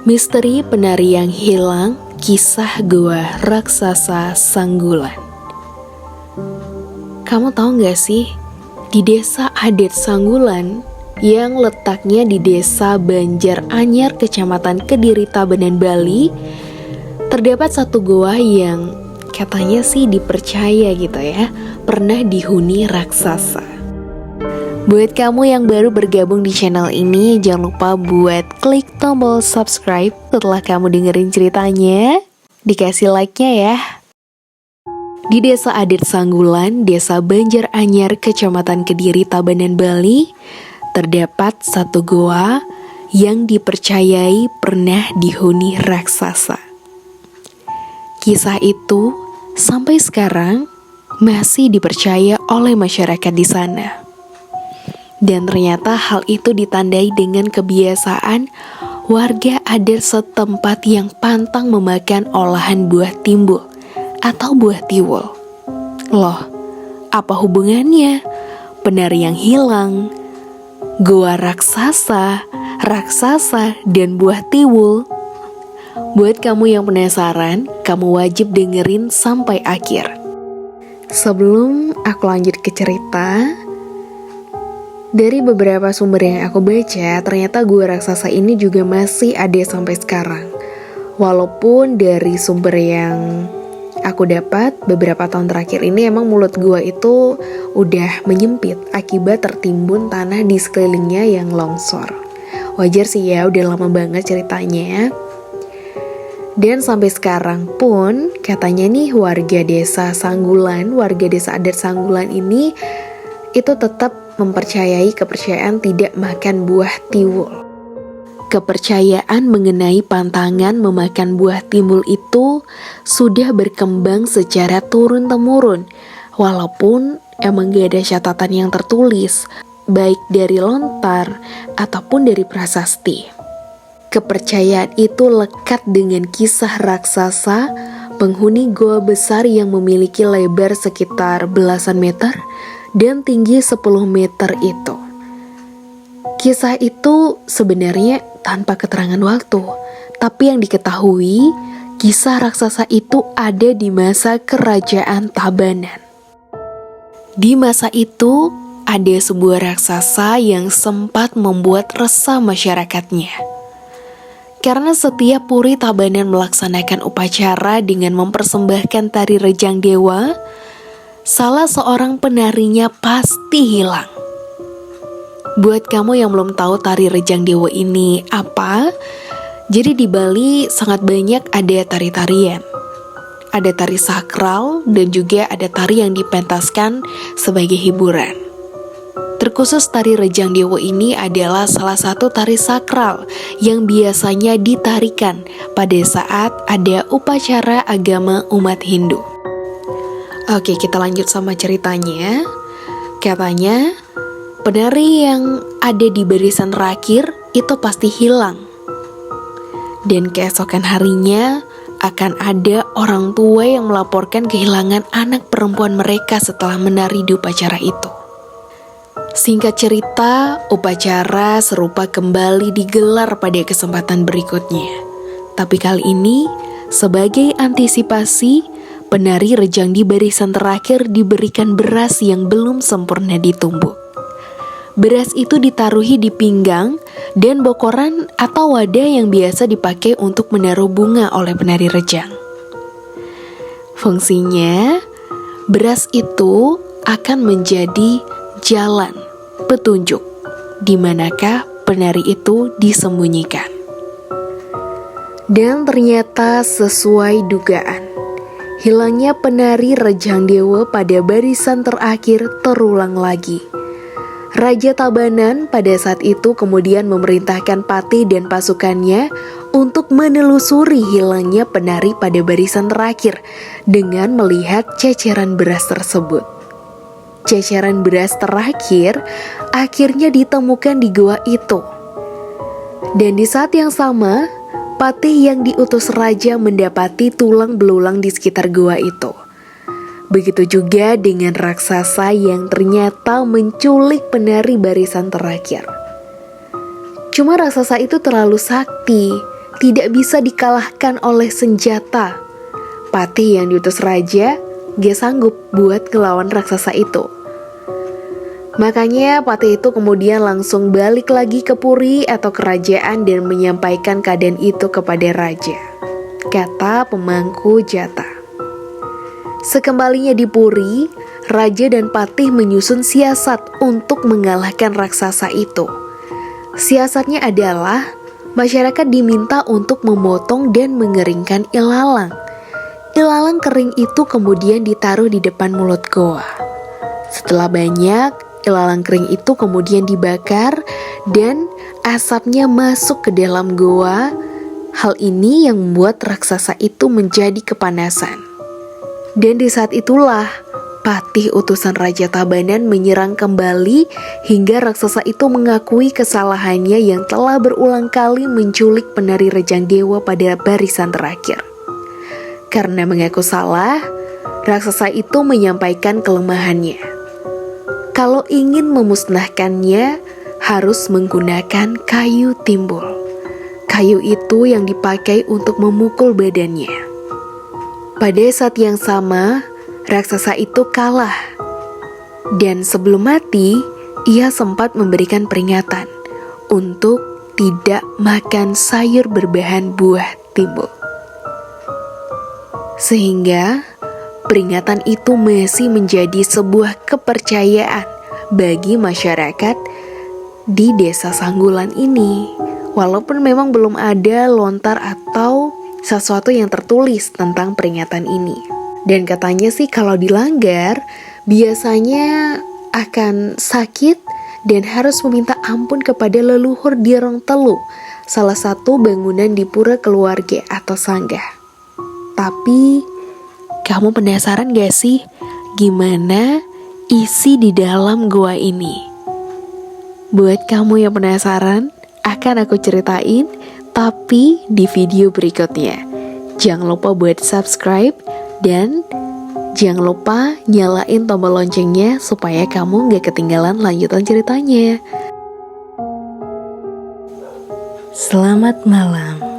Misteri penari yang hilang, kisah Goa Raksasa Sanggulan. Kamu tahu gak sih, di desa adat Sanggulan yang letaknya di desa Banjaranyar, Kecamatan Kediri, Tabanan, Bali, terdapat satu goa yang katanya sih dipercaya gitu ya, pernah dihuni raksasa. Buat kamu yang baru bergabung di channel ini, jangan lupa buat klik tombol subscribe setelah kamu dengerin ceritanya. Dikasih like-nya ya. Di desa adat Sanggulan, desa Banjaranyar, Kecamatan Kediri, Tabanan, Bali, terdapat satu goa yang dipercayai pernah dihuni raksasa. Kisah itu sampai sekarang masih dipercaya oleh masyarakat di sana. Dan ternyata hal itu ditandai dengan kebiasaan warga adat setempat yang pantang memakan olahan buah timbul atau buah tiwul. Loh, apa hubungannya? Penari yang hilang, goa raksasa, dan buah tiwul? Buat kamu yang penasaran, kamu wajib dengerin sampai akhir. Sebelum aku lanjut ke cerita, dari beberapa sumber yang aku baca, ternyata gua raksasa ini juga masih ada sampai sekarang. Walaupun dari sumber yang aku dapat, beberapa tahun terakhir ini emang mulut gua itu udah menyempit akibat tertimbun tanah di sekelilingnya yang longsor. Wajar sih ya, udah lama banget ceritanya. Dan sampai sekarang pun katanya nih warga desa Sanggulan, warga desa adat Sanggulan ini itu tetap mempercayai kepercayaan tidak makan buah tiwul. Kepercayaan mengenai pantangan memakan buah tiwul itu sudah berkembang secara turun-temurun, walaupun emang gak ada catatan yang tertulis, baik dari lontar ataupun dari prasasti. Kepercayaan itu lekat dengan kisah raksasa, penghuni goa besar yang memiliki lebar sekitar belasan meter dan tinggi 10 meter itu. Kisah itu sebenarnya tanpa keterangan waktu, tapi yang diketahui, kisah raksasa itu ada di masa kerajaan Tabanan. Di masa itu, ada sebuah raksasa yang sempat membuat resah masyarakatnya. Karena setiap puri Tabanan melaksanakan upacara dengan mempersembahkan tari rejang dewa, salah seorang penarinya pasti hilang. Buat kamu yang belum tahu tari rejang dewa ini apa, jadi di Bali sangat banyak ada tari-tarian. Ada tari sakral dan juga ada tari yang dipentaskan sebagai hiburan. Terkhusus tari rejang dewa ini adalah salah satu tari sakral yang biasanya ditarikan pada saat ada upacara agama umat Hindu. Oke, kita lanjut sama ceritanya. Katanya, penari yang ada di barisan terakhir itu pasti hilang. Dan keesokan harinya akan ada orang tua yang melaporkan kehilangan anak perempuan mereka setelah menari di upacara itu. Singkat cerita, upacara serupa kembali digelar pada kesempatan berikutnya. Tapi kali ini, sebagai antisipasi, penari rejang di barisan terakhir diberikan beras yang belum sempurna ditumbuk. Beras itu ditaruhi di pinggang dan bokoran atau wadah yang biasa dipakai untuk menaruh bunga oleh penari rejang. Fungsinya, beras itu akan menjadi jalan, petunjuk, di manakah penari itu disembunyikan. Dan ternyata sesuai dugaan, hilangnya penari rejang dewa pada barisan terakhir terulang lagi. Raja Tabanan pada saat itu kemudian memerintahkan Patih dan pasukannya untuk menelusuri hilangnya penari pada barisan terakhir dengan melihat ceceran beras tersebut. Ceceran beras terakhir akhirnya ditemukan di goa itu. Dan di saat yang sama, Patih yang diutus raja mendapati tulang belulang di sekitar goa itu. Begitu juga dengan raksasa yang ternyata menculik penari barisan terakhir. Cuma raksasa itu terlalu sakti, tidak bisa dikalahkan oleh senjata. Patih yang diutus raja gak sanggup buat ngelawan raksasa itu. Makanya Patih itu kemudian langsung balik lagi ke Puri atau kerajaan dan menyampaikan keadaan itu kepada raja. Kata pemangku jatah. Sekembalinya di Puri, raja dan Patih menyusun siasat untuk mengalahkan raksasa itu. Siasatnya adalah masyarakat diminta untuk memotong dan mengeringkan ilalang. Ilalang kering itu kemudian ditaruh di depan mulut goa. Setelah banyak, ilalang kering itu kemudian dibakar dan asapnya masuk ke dalam goa. Hal ini yang membuat raksasa itu menjadi kepanasan. Dan di saat itulah Patih utusan Raja Tabanan menyerang kembali hingga raksasa itu mengakui kesalahannya yang telah berulang kali menculik penari Rejang Dewa pada barisan terakhir. Karena mengaku salah, raksasa itu menyampaikan kelemahannya. Kalau ingin memusnahkannya, harus menggunakan kayu timbul. Kayu itu yang dipakai untuk memukul badannya. Pada saat yang sama, raksasa itu kalah. Dan sebelum mati, ia sempat memberikan peringatan untuk tidak makan sayur berbahan buah timbul. Sehingga peringatan itu masih menjadi sebuah kepercayaan bagi masyarakat di desa Sanggulan ini. Walaupun memang belum ada lontar atau sesuatu yang tertulis tentang peringatan ini. Dan katanya sih kalau dilanggar, biasanya akan sakit dan harus meminta ampun kepada leluhur di Rongtelu, salah satu bangunan di pura keluarga atau sanggah. Tapi, kamu penasaran gak sih gimana isi di dalam gua ini? Buat kamu yang penasaran, akan aku ceritain tapi di video berikutnya. Jangan lupa buat subscribe dan jangan lupa nyalain tombol loncengnya supaya kamu gak ketinggalan lanjutan ceritanya. Selamat malam.